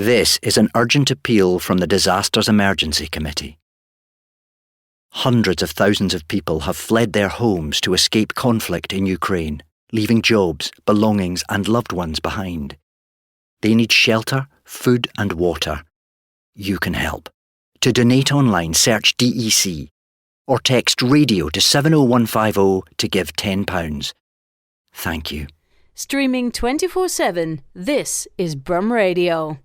This is an urgent appeal from the Disasters Emergency Committee. Hundreds of thousands of people have fled their homes to escape conflict in Ukraine, leaving jobs, belongings and loved ones behind. They need shelter, food and water. You can help. To donate online, search DEC or text radio to 70150 to give £10. Thank you. Streaming 24/7, this is Brum Radio.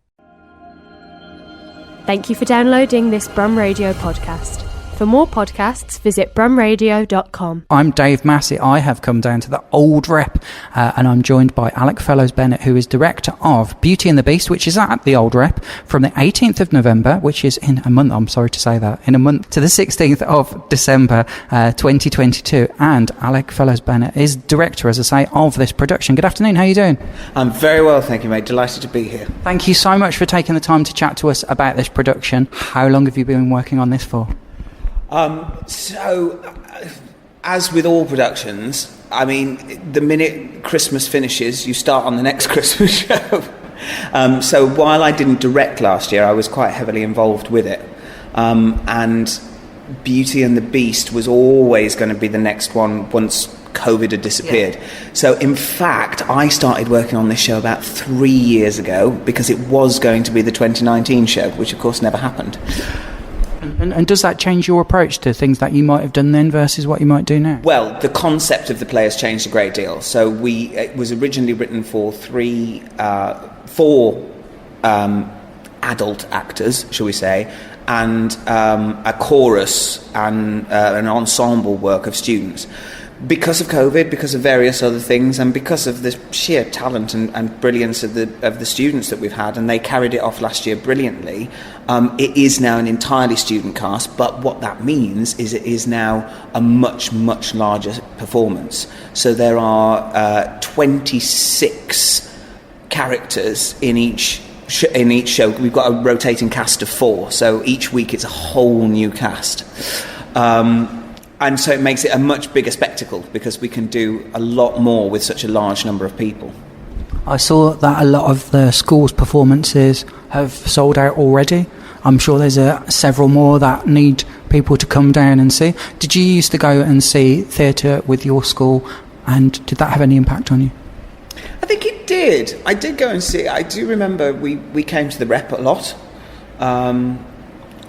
Thank you for downloading this Brum Radio podcast. For more podcasts, visit brumradio.com. I'm Dave Massey. I have come down to the Old Rep and I'm joined by Alec Fellows Bennett, who is director of Beauty and the Beast, which is at the Old Rep from the 18th of November, which is in a month, I'm sorry to say that, in a month, to the 16th of December 2022. And Alec Fellows Bennett is director, as I say, of this production. Good afternoon, how are you doing? I'm very well, thank you, mate. Delighted to be here. Thank you so much for taking the time to chat to us about this production. How long have you been working on this for? As with all productions, I mean, the minute Christmas finishes, you start on the next Christmas show. So while I didn't direct last year, I was quite heavily involved with it. And Beauty and the Beast was always going to be the next one once COVID had disappeared. Yeah. So in fact, I started working on this show about 3 years ago because it was going to be the 2019 show, which of course never happened. And does that change your approach to things that you might have done then versus what you might do now? Well, the concept of the play has changed a great deal. So it was originally written for four adult actors, shall we say, and a chorus and an ensemble work of students. Because of COVID, because of various other things, and because of the sheer talent and brilliance of the students that we've had, and they carried it off last year brilliantly, it is now an entirely student cast, but what that means is it is now a much, much larger performance. So there are 26 characters in each show. We've got a rotating cast of 4, so each week it's a whole new cast. And so it makes it a much bigger spectacle because we can do a lot more with such a large number of people. I saw that a lot of the school's performances have sold out already. I'm sure there's several more that need people to come down and see. Did you used to go and see theatre with your school, and did that have any impact on you? I think it did. I did go and see it. I do remember we came to the Rep a lot.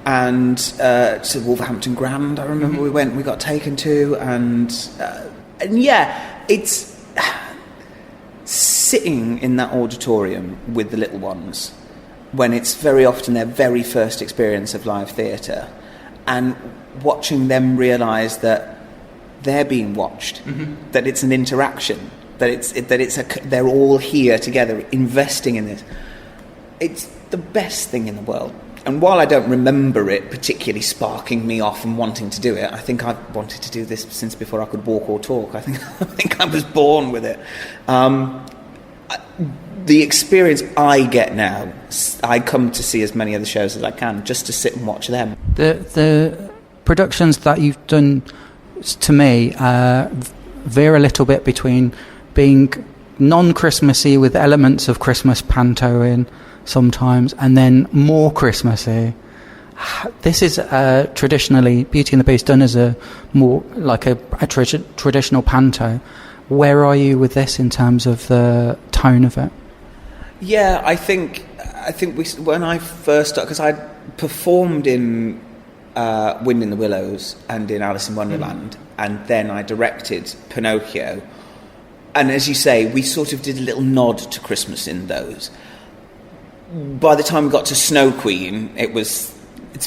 And to Wolverhampton Grand, I remember we got taken to, and yeah, it's sitting in that auditorium with the little ones when it's very often their very first experience of live theatre, and watching them realise that they're being watched, that it's an interaction, they're all here together investing in this. It's the best thing in the world. And while I don't remember it particularly sparking me off and wanting to do it, I think I've wanted to do this since before I could walk or talk. I think I was born with it. The experience I get now, I come to see as many of the shows as I can just to sit and watch them. The productions that you've done, to me, veer a little bit between being non-Christmassy with elements of Christmas panto in sometimes, and then more Christmassy. This is traditionally Beauty and the Beast done as a more like a traditional panto. Where are you with this in terms of the tone of it? Yeah, I think when I first started, because I performed in Wind in the Willows and in Alice in Wonderland, and then I directed Pinocchio. And as you say, we sort of did a little nod to Christmas in those. By the time we got to Snow Queen, it's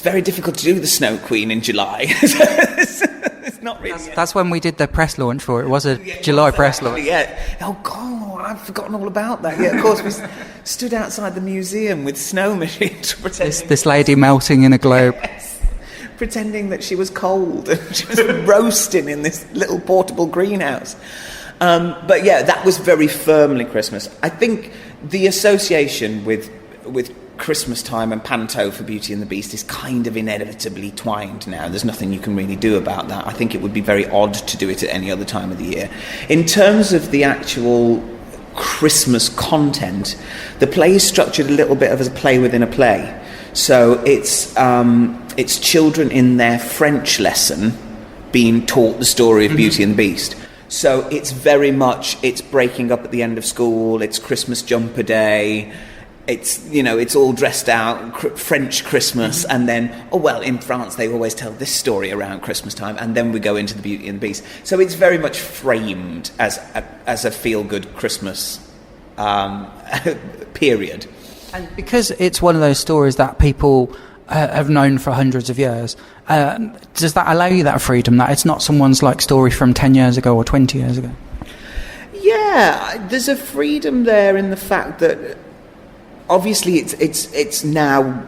very difficult to do the Snow Queen in July. It's not really. That's when we did the press launch for it. It was a July press launch. Yeah. Oh God, I've forgotten all about that. Yeah, of course we stood outside the museum with snow machines pretending. This lady melting in a globe. Yes, pretending that she was cold and she was roasting in this little portable greenhouse. But yeah, that was very firmly Christmas. I think the association with Christmas time and panto for Beauty and the Beast is kind of inevitably twined now. There's nothing you can really do about that. I think it would be very odd to do it at any other time of the year. In terms of the actual Christmas content. The play is structured a little bit as a play within a play. So it's children in their French lesson being taught the story of Beauty and the Beast. So it's very much, it's breaking up at the end of school, it's Christmas jumper day, it's, you know, it's all dressed out, French Christmas, and then, in France they always tell this story around Christmas time, and then we go into the Beauty and the Beast. So it's very much framed as a feel-good Christmas period. And because it's one of those stories that people have known for hundreds of years, does that allow you that freedom, that it's not someone's like story from 10 years ago or 20 years ago? Yeah, there's a freedom there in the fact that obviously it's now,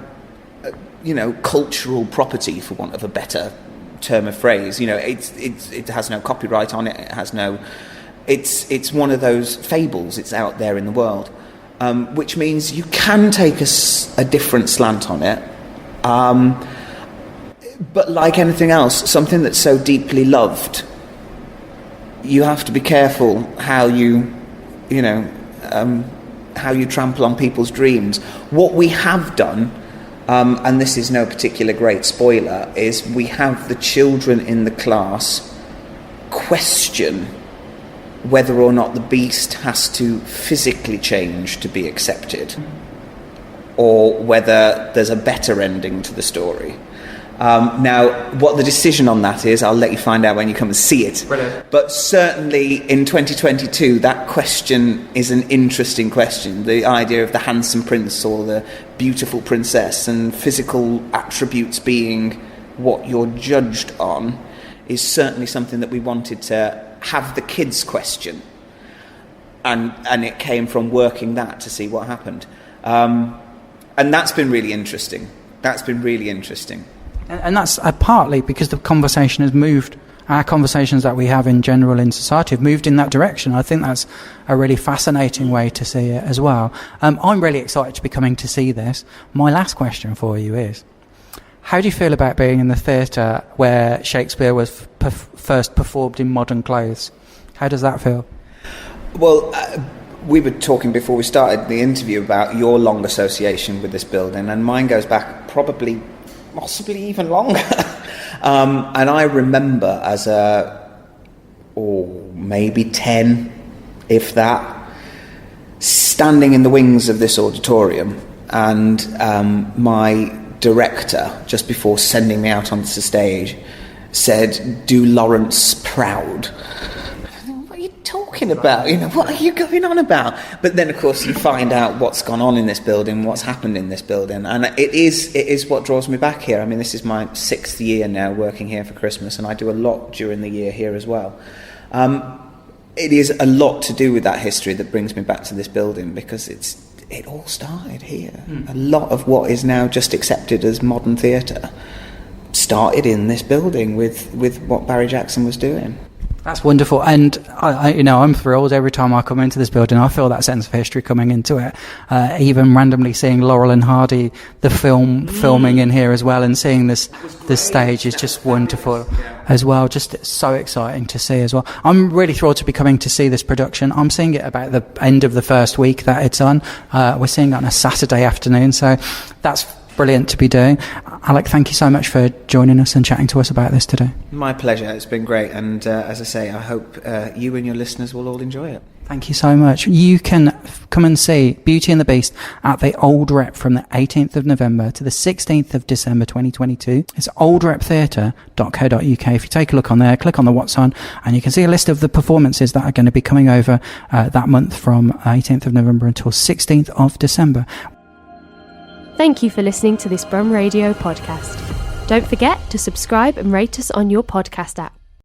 cultural property, for want of a better term of phrase. You know, it has no copyright on it. It has no. It's one of those fables. It's out there in the world, which means you can take a different slant on it. But like anything else, something that's so deeply loved, you have to be careful how you trample on people's dreams. What we have done, and this is no particular great spoiler, is we have the children in the class question whether or not the Beast has to physically change to be accepted, or whether there's a better ending to the story. Now, what the decision on that is, I'll let you find out when you come and see it. Brilliant. But certainly in 2022, that question is an interesting question. The idea of the handsome prince or the beautiful princess, and physical attributes being what you're judged on, is certainly something that we wanted to have the kids question. And it came from working that to see what happened. And that's been really interesting. And that's partly because the conversation has moved, our conversations that we have in general in society have moved in that direction. I think that's a really fascinating way to see it as well. I'm really excited to be coming to see this. My last question for you is, how do you feel about being in the theatre where Shakespeare was first performed in modern clothes? How does that feel? Well, we were talking before we started the interview about your long association with this building, and mine goes back possibly even longer. And I remember as maybe 10, if that, standing in the wings of this auditorium, and my director, just before sending me out onto the stage, said, "Do Lawrence proud." What are you talking about? What are you going on about? But then, of course, you find out what's gone on in this building, what's happened in this building, and it is what draws me back here. I mean, this is my 6th year now working here for Christmas, and I do a lot during the year here as well. It is a lot to do with that history that brings me back to this building, because it all started here. A lot of what is now just accepted as modern theatre started in this building with what Barry Jackson was doing. That's wonderful, and I'm thrilled every time I come into this building. I feel that sense of history coming into it. Even randomly seeing Laurel and Hardy, the filming in here as well, and seeing this stage is just wonderful as well. Just so exciting to see as well. I'm really thrilled to be coming to see this production. I'm seeing it about the end of the first week that it's on. We're seeing it on a Saturday afternoon, so that's brilliant to be doing. Alec, thank you so much for joining us and chatting to us about this today. My pleasure. It's been great, and as I say, I hope you and your listeners will all enjoy it. Thank you so much. You can come and see Beauty and the Beast at the Old Rep from the 18th of November to the 16th of December 2022. It's oldreptheatre.co.uk. If you take a look on there, click on the What's On, and you can see a list of the performances that are going to be coming over that month from 18th of November until 16th of December. Thank you for listening to this Brum Radio podcast. Don't forget to subscribe and rate us on your podcast app.